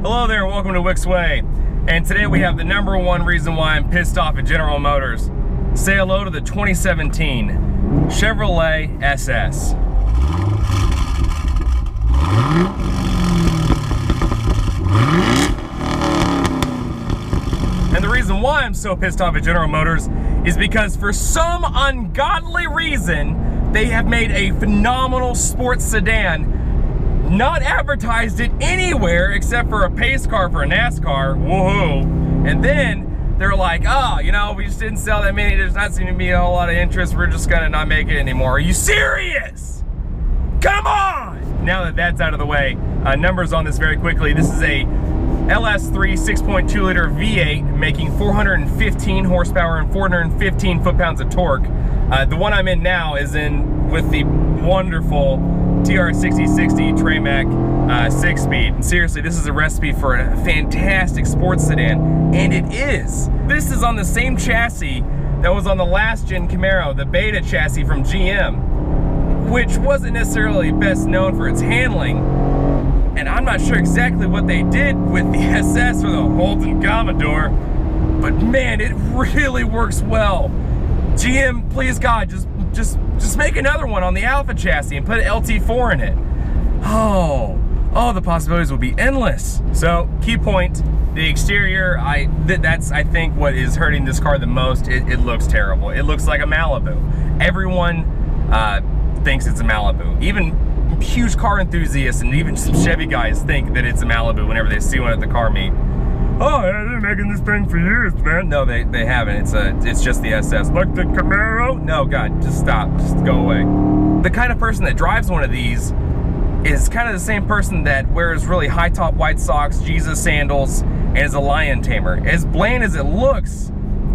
Hello there, welcome to Wicks Way. And today we have the number one reason why I'm pissed off at General Motors. Say hello to the 2017 Chevrolet SS. And the reason why I'm so pissed off at General Motors is because for some ungodly reason, they have made a phenomenal sports sedan, not advertised it anywhere except for a pace car for a NASCAR, woohoo. And then they're like, oh, you know, we just didn't sell that many, there's not seeming to be a whole lot of interest, we're just gonna not make it anymore. Are you serious? Come on! Now that that's out of the way, numbers on this very quickly. This is a LS3 6.2 liter V8 making 415 horsepower and 415 foot-pounds of torque. The one I'm in now is in with the wonderful TR6060 Tramac 6-speed. And seriously, this is a recipe for a fantastic sports sedan, and it is. This is on the same chassis that was on the last gen Camaro, the Beta chassis from GM, which wasn't necessarily best known for its handling. And I'm not sure exactly what they did with the SS or the Holden Commodore, but man, it really works well. GM, please God, just make another one on the Alpha chassis and put an LT4 in it. Oh, the possibilities will be endless. So, key point, the exterior, that's I think what is hurting this car the most. It looks terrible. It looks like a Malibu. Everyone thinks it's a Malibu. Even huge car enthusiasts and even some Chevy guys think that it's a Malibu whenever they see one at the car meet. Oh, they've been making this thing for years, man. No, they haven't. It's just the SS. Like the Camaro? No, God, just stop. Just go away. The kind of person that drives one of these is kind of the same person that wears really high-top white socks, Jesus sandals, and is a lion tamer. As bland as it looks,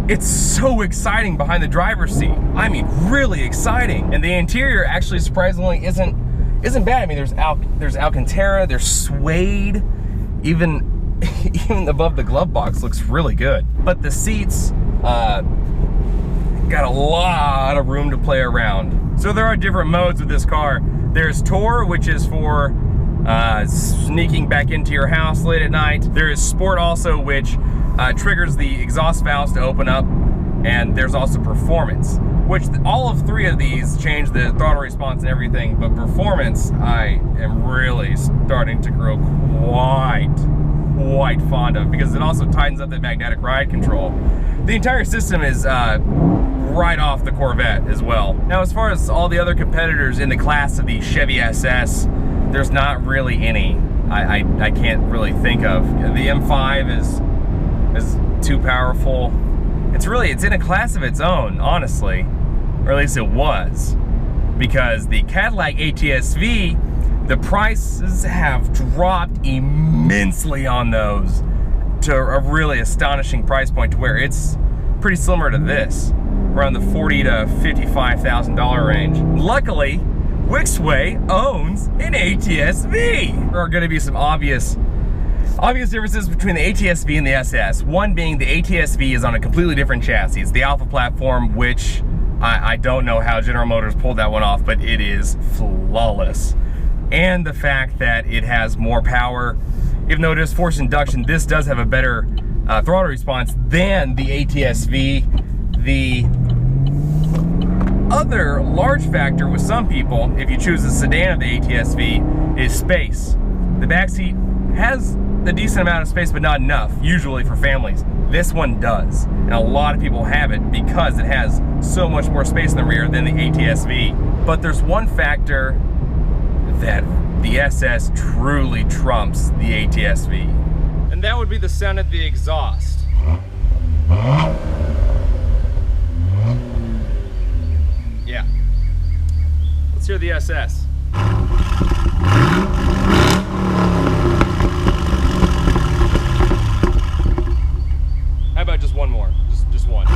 it's so exciting behind the driver's seat. I mean, really exciting. And the interior actually surprisingly isn't bad. I mean, there's Alcantara, there's suede, even above the glove box looks really good. But the seats got a lot of room to play around. So there are different modes with this car. There's Tour, which is for sneaking back into your house late at night. There is Sport also, which triggers the exhaust valves to open up. And there's also Performance, which all of three of these change the throttle response and everything, but Performance I am really starting to grow quite fond of, because it also tightens up that magnetic ride control. The entire system is right off the Corvette as well. Now, as far as all the other competitors in the class of the Chevy SS, there's not really any I can't really think of. The M5 is too powerful. It's in a class of its own, honestly, or at least it was, because the Cadillac ATS-V, the prices have dropped immensely on those to a really astonishing price point, to where it's pretty similar to this, around the $40,000 to $55,000 range. Luckily, Wicks Way owns an ATS-V. There are going to be some obvious differences between the ATS-V and the SS. One being the ATS-V is on a completely different chassis. It's the Alpha platform, which I don't know how General Motors pulled that one off, but it is flawless. And the fact that it has more power, even though it is forced induction, this does have a better throttle response than the ATS-V. The other large factor with some people, if you choose the sedan of the ATS-V, is space. The backseat has a decent amount of space, but not enough, usually for families. This one does, and a lot of people have it because it has so much more space in the rear than the ATS-V. But there's one factor that the SS truly trumps the ATS-V, and that would be the sound of the exhaust. Yeah. Let's hear the SS. How about just one more? Just one.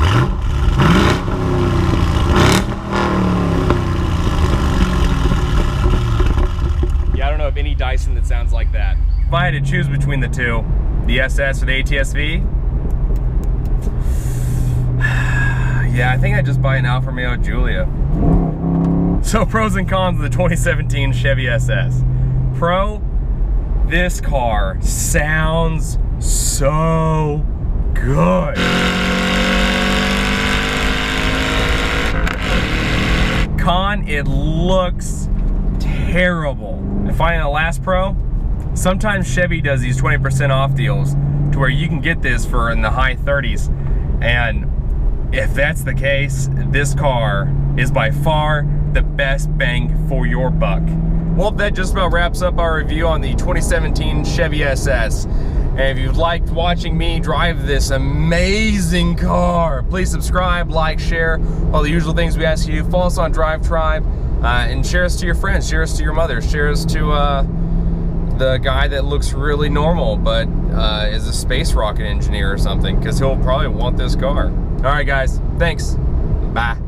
Yeah, I don't know of any Dyson that sounds like that. If I had to choose between the two, the SS or the ATS-V, yeah, I think I'd just buy an Alfa Romeo Giulia. So pros and cons of the 2017 Chevy SS. Pro, This car sounds so good. Con, it looks terrible. And finally, the last pro, sometimes Chevy does these 20% off deals to where you can get this for in the high 30s. And if that's the case, this car is by far the best bang for your buck. Well, that just about wraps up our review on the 2017 Chevy SS. And if you've liked watching me drive this amazing car, please subscribe, like, share, all the usual things we ask you. Follow us on Drive Tribe, and share us to your friends, share us to your mother, share us to the guy that looks really normal but is a space rocket engineer or something, because he'll probably want this car. All right, guys, thanks. Bye.